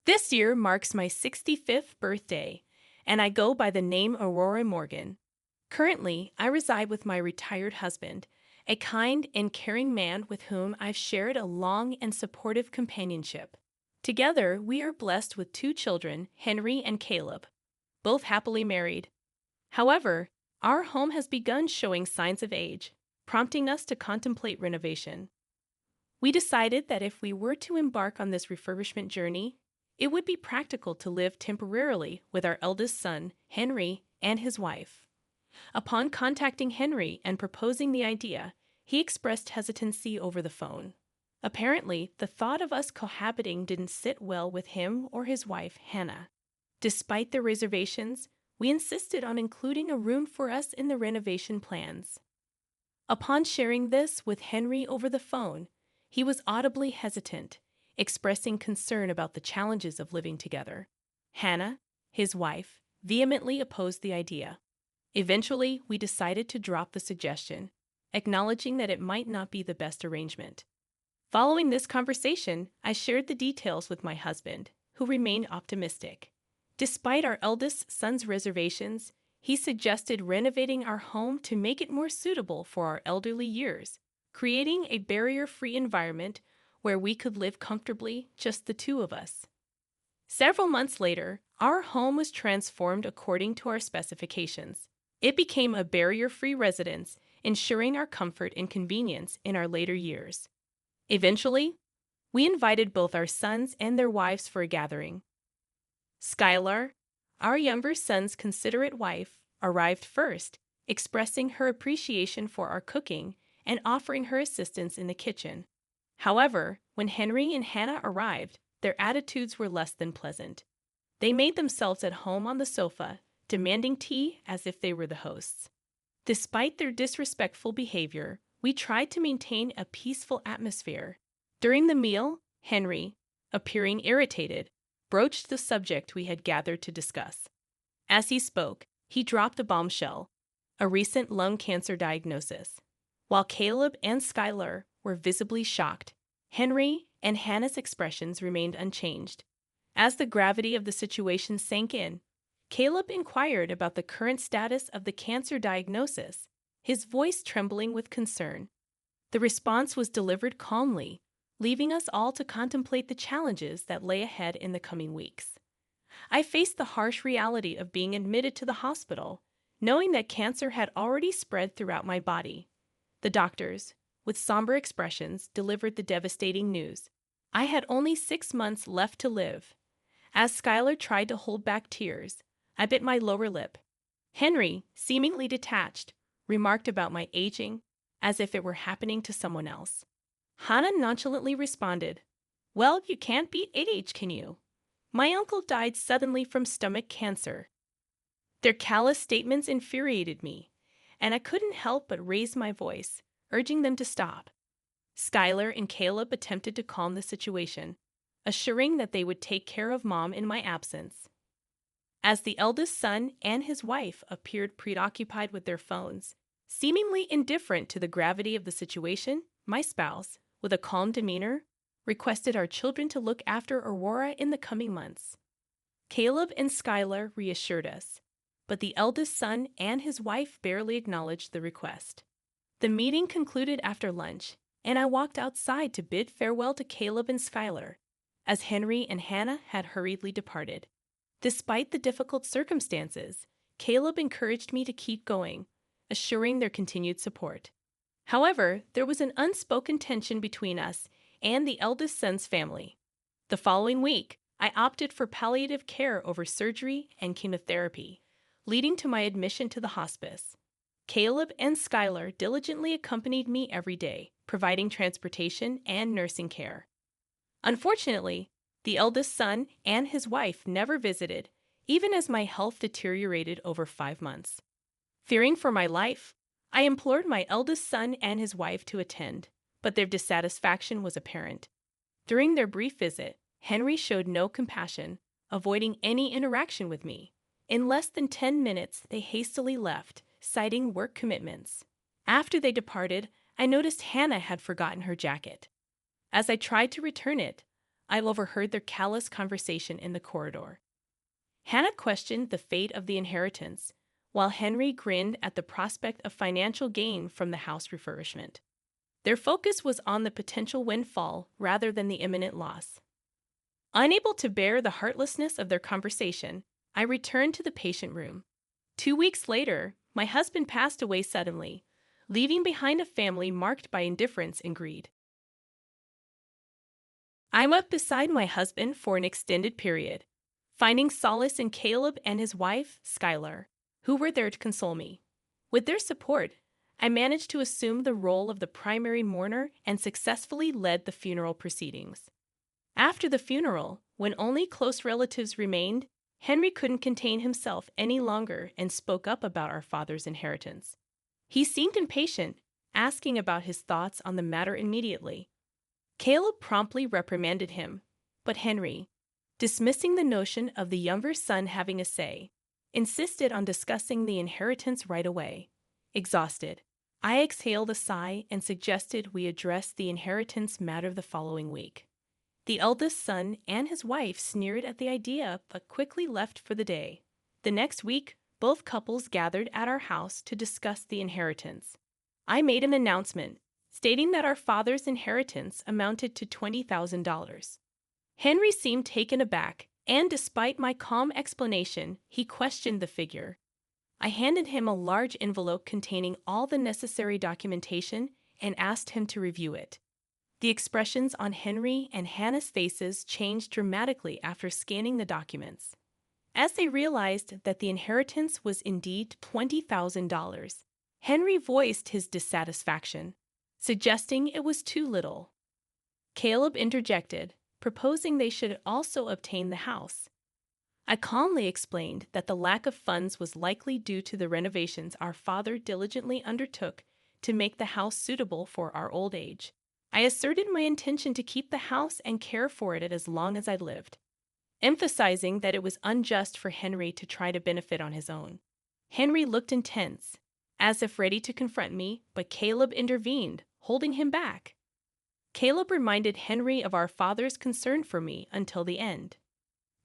This year marks my 65th birthday, and I go by the name Aurora Morgan. Currently, I reside with my retired husband, a kind and caring man with whom I've shared a long and supportive companionship. Together, we are blessed with two children, Henry and Caleb, both happily married. However, our home has begun showing signs of age, prompting us to contemplate renovation. We decided that if we were to embark on this refurbishment journey, it would be practical to live temporarily with our eldest son, Henry, and his wife. Upon contacting Henry and proposing the idea, he expressed hesitancy over the phone. Apparently, the thought of us cohabiting didn't sit well with him or his wife, Hannah. Despite their reservations, we insisted on including a room for us in the renovation plans. Upon sharing this with Henry over the phone, he was audibly hesitant, expressing concern about the challenges of living together. Hannah, his wife, vehemently opposed the idea. Eventually, we decided to drop the suggestion, acknowledging that it might not be the best arrangement. Following this conversation, I shared the details with my husband, who remained optimistic. Despite our eldest son's reservations, he suggested renovating our home to make it more suitable for our elderly years, creating a barrier-free environment where we could live comfortably, just the two of us. Several months later, our home was transformed according to our specifications. It became a barrier-free residence, ensuring our comfort and convenience in our later years. Eventually, we invited both our sons and their wives for a gathering. Skylar, our younger son's considerate wife, arrived first, expressing her appreciation for our cooking and offering her assistance in the kitchen. However, when Henry and Hannah arrived, their attitudes were less than pleasant. They made themselves at home on the sofa, demanding tea as if they were the hosts. Despite their disrespectful behavior, we tried to maintain a peaceful atmosphere. During the meal, Henry, appearing irritated, broached the subject we had gathered to discuss. As he spoke, he dropped a bombshell, a recent lung cancer diagnosis. While Caleb and Skylar were visibly shocked, Henry and Hannah's expressions remained unchanged. As the gravity of the situation sank in, Caleb inquired about the current status of the cancer diagnosis, his voice trembling with concern. The response was delivered calmly, leaving us all to contemplate the challenges that lay ahead in the coming weeks. I faced the harsh reality of being admitted to the hospital, knowing that cancer had already spread throughout my body. The doctors, with somber expressions, delivered the devastating news. I had only 6 months left to live. As Skylar tried to hold back tears, I bit my lower lip. Henry, seemingly detached, remarked about my aging, as if it were happening to someone else. Hannah nonchalantly responded, "Well, you can't beat age, can you? My uncle died suddenly from stomach cancer." Their callous statements infuriated me, and I couldn't help but raise my voice, urging them to stop. Skylar and Caleb attempted to calm the situation, assuring that they would take care of Mom in my absence. As the eldest son and his wife appeared preoccupied with their phones, seemingly indifferent to the gravity of the situation, my spouse, with a calm demeanor, requested our children to look after Aurora in the coming months. Caleb and Skylar reassured us, but the eldest son and his wife barely acknowledged the request. The meeting concluded after lunch, and I walked outside to bid farewell to Caleb and Skylar, as Henry and Hannah had hurriedly departed. Despite the difficult circumstances, Caleb encouraged me to keep going, assuring their continued support. However, there was an unspoken tension between us and the eldest son's family. The following week, I opted for palliative care over surgery and chemotherapy, leading to my admission to the hospice. Caleb and Skylar diligently accompanied me every day, providing transportation and nursing care. Unfortunately, the eldest son and his wife never visited, even as my health deteriorated over 5 months. Fearing for my life, I implored my eldest son and his wife to attend, but their dissatisfaction was apparent. During their brief visit, Henry showed no compassion, avoiding any interaction with me. In less than 10 minutes, they hastily left, citing work commitments. After they departed, I noticed Hannah had forgotten her jacket. As I tried to return it, I overheard their callous conversation in the corridor. Hannah questioned the fate of the inheritance, while Henry grinned at the prospect of financial gain from the house refurbishment. Their focus was on the potential windfall rather than the imminent loss. Unable to bear the heartlessness of their conversation, I returned to the patient room. 2 weeks later, my husband passed away suddenly, leaving behind a family marked by indifference and greed. I wept beside my husband for an extended period, finding solace in Caleb and his wife, Skylar, who were there to console me. With their support, I managed to assume the role of the primary mourner and successfully led the funeral proceedings. After the funeral, when only close relatives remained, Henry couldn't contain himself any longer and spoke up about our father's inheritance. He seemed impatient, asking about his thoughts on the matter immediately. Caleb promptly reprimanded him, but Henry, dismissing the notion of the younger son having a say, insisted on discussing the inheritance right away. Exhausted, I exhaled a sigh and suggested we address the inheritance matter the following week. The eldest son and his wife sneered at the idea but quickly left for the day. The next week, both couples gathered at our house to discuss the inheritance. I made an announcement, stating that our father's inheritance amounted to $20,000. Henry seemed taken aback, and despite my calm explanation, he questioned the figure. I handed him a large envelope containing all the necessary documentation and asked him to review it. The expressions on Henry and Hannah's faces changed dramatically after scanning the documents. As they realized that the inheritance was indeed $20,000, Henry voiced his dissatisfaction, suggesting it was too little. Caleb interjected, proposing they should also obtain the house. I calmly explained that the lack of funds was likely due to the renovations our father diligently undertook to make the house suitable for our old age. I asserted my intention to keep the house and care for it as long as I lived, emphasizing that it was unjust for Henry to try to benefit on his own. Henry looked intense, as if ready to confront me, but Caleb intervened, holding him back. Caleb reminded Henry of our father's concern for me until the end.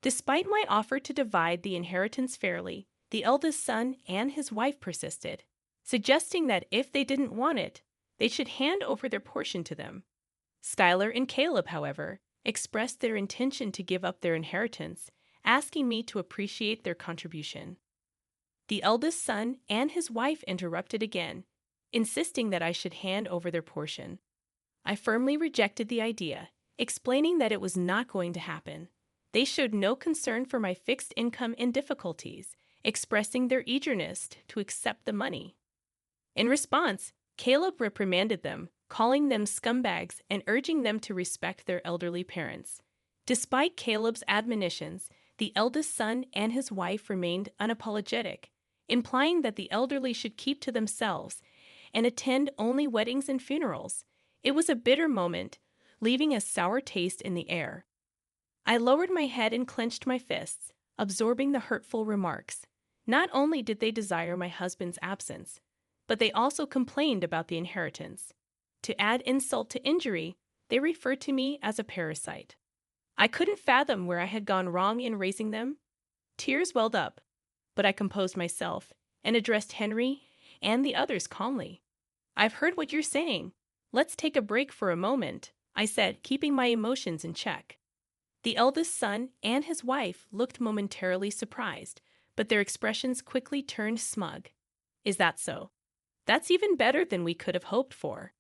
Despite my offer to divide the inheritance fairly, the eldest son and his wife persisted, suggesting that if they didn't want it, they should hand over their portion to them. Skylar and Caleb, however, expressed their intention to give up their inheritance, asking me to appreciate their contribution. The eldest son and his wife interrupted again, insisting that I should hand over their portion. I firmly rejected the idea, explaining that it was not going to happen. They showed no concern for my fixed income and difficulties, expressing their eagerness to accept the money. In response, Caleb reprimanded them, calling them scumbags and urging them to respect their elderly parents. Despite Caleb's admonitions, the eldest son and his wife remained unapologetic, implying that the elderly should keep to themselves and attend only weddings and funerals. It was a bitter moment, leaving a sour taste in the air. I lowered my head and clenched my fists, absorbing the hurtful remarks. Not only did they desire my husband's absence, but they also complained about the inheritance. To add insult to injury, they referred to me as a parasite. I couldn't fathom where I had gone wrong in raising them. Tears welled up, but I composed myself and addressed Henry and the others calmly. "I've heard what you're saying. Let's take a break for a moment," I said, keeping my emotions in check. The eldest son and his wife looked momentarily surprised, but their expressions quickly turned smug. "Is that so? That's even better than we could have hoped for.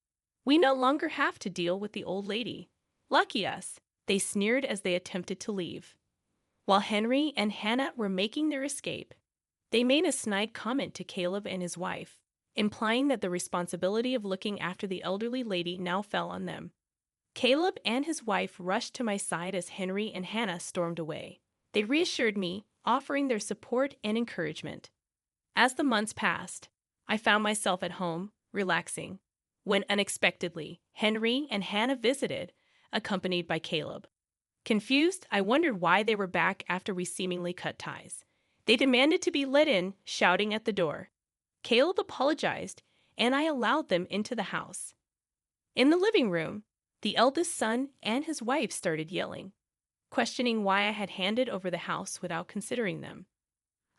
We no longer have to deal with the old lady. Lucky us," they sneered as they attempted to leave. While Henry and Hannah were making their escape, they made a snide comment to Caleb and his wife, implying that the responsibility of looking after the elderly lady now fell on them. Caleb and his wife rushed to my side as Henry and Hannah stormed away. They reassured me, offering their support and encouragement. As the months passed, I found myself at home, relaxing, when unexpectedly, Henry and Hannah visited, accompanied by Caleb. Confused, I wondered why they were back after we seemingly cut ties. They demanded to be let in, shouting at the door. Caleb apologized, and I allowed them into the house. In the living room, The eldest son and his wife started yelling, questioning why I had handed over the house without considering them.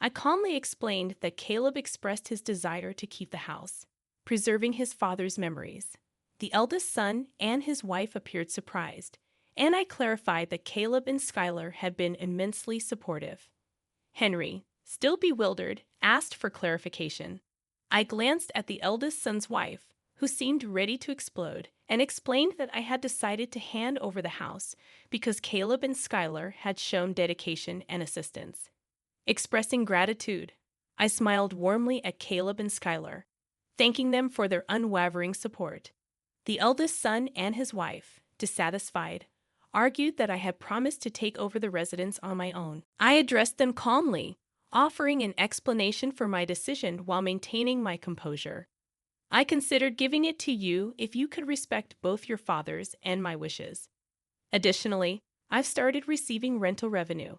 I calmly explained that Caleb expressed his desire to keep the house, preserving his father's memories. The eldest son and his wife appeared surprised, and I clarified that Caleb and Skylar had been immensely supportive. Henry, still bewildered, asked for clarification. I glanced at the eldest son's wife, who seemed ready to explode, and explained that I had decided to hand over the house because Caleb and Skylar had shown dedication and assistance. Expressing gratitude, I smiled warmly at Caleb and Skylar, thanking them for their unwavering support. The eldest son and his wife, dissatisfied, argued that I had promised to take over the residence on my own. I addressed them calmly, offering an explanation for my decision while maintaining my composure. I considered giving it to you if you could respect both your father's and my wishes. Additionally, I've started receiving rental revenue.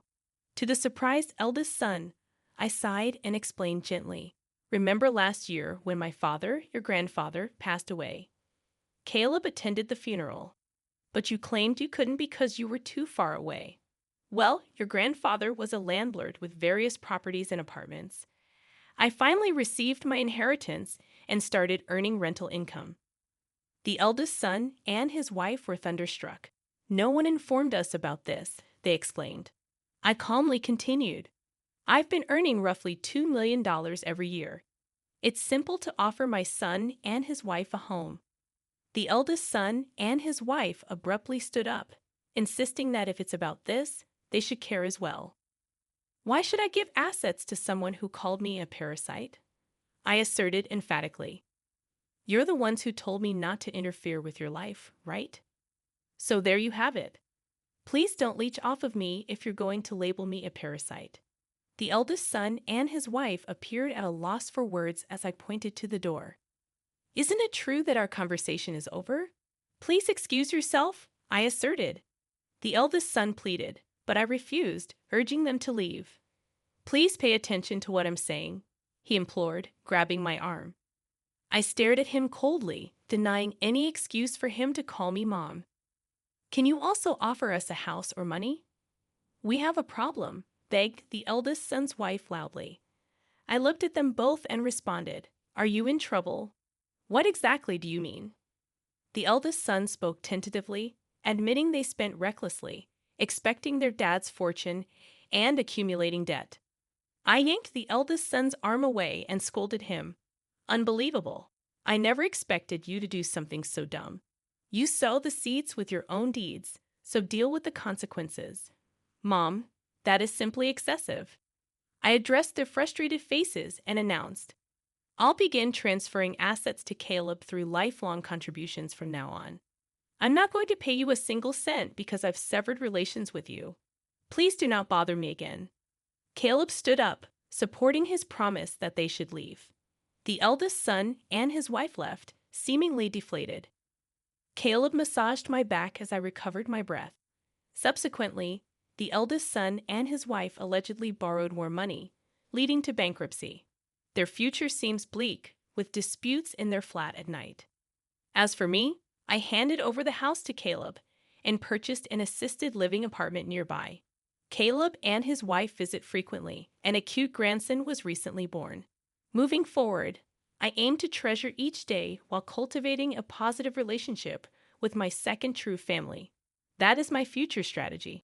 To the surprised eldest son, I sighed and explained gently, "Remember last year when my father, your grandfather, passed away? Caleb attended the funeral, but you claimed you couldn't because you were too far away. Well, your grandfather was a landlord with various properties and apartments. I finally received my inheritance and started earning rental income." The eldest son and his wife were thunderstruck. "No one informed us about this," they exclaimed. I calmly continued, "I've been earning roughly $2 million every year. It's simple to offer my son and his wife a home." The eldest son and his wife abruptly stood up, insisting that if it's about this, they should care as well. "Why should I give assets to someone who called me a parasite?" I asserted emphatically. "You're the ones who told me not to interfere with your life, right? So there you have it. Please don't leech off of me if you're going to label me a parasite." The eldest son and his wife appeared at a loss for words as I pointed to the door. "Isn't it true that our conversation is over? Please excuse yourself," I asserted. The eldest son pleaded, but I refused, urging them to leave. "Please pay attention to what I'm saying," he implored, grabbing my arm. I stared at him coldly, denying any excuse for him to call me Mom. "Can you also offer us a house or money?" "We have a problem," begged the eldest son's wife loudly. I looked at them both and responded, "Are you in trouble? What exactly do you mean?" The eldest son spoke tentatively, admitting they spent recklessly, expecting their dad's fortune and accumulating debt. I yanked the eldest son's arm away and scolded him. "Unbelievable. I never expected you to do something so dumb. You sow the seeds with your own deeds, so deal with the consequences." "Mom, that is simply excessive." I addressed their frustrated faces and announced, "I'll begin transferring assets to Caleb through lifelong contributions from now on. I'm not going to pay you a single cent because I've severed relations with you. Please do not bother me again." Caleb stood up, supporting his promise that they should leave. The eldest son and his wife left, seemingly deflated. Caleb massaged my back as I recovered my breath. Subsequently, the eldest son and his wife allegedly borrowed more money, leading to bankruptcy. Their future seems bleak, with disputes in their flat at night. As for me, I handed over the house to Caleb and purchased an assisted living apartment nearby. Caleb and his wife visit frequently, and a cute grandson was recently born. Moving forward, I aim to treasure each day while cultivating a positive relationship with my second true family. That is my future strategy.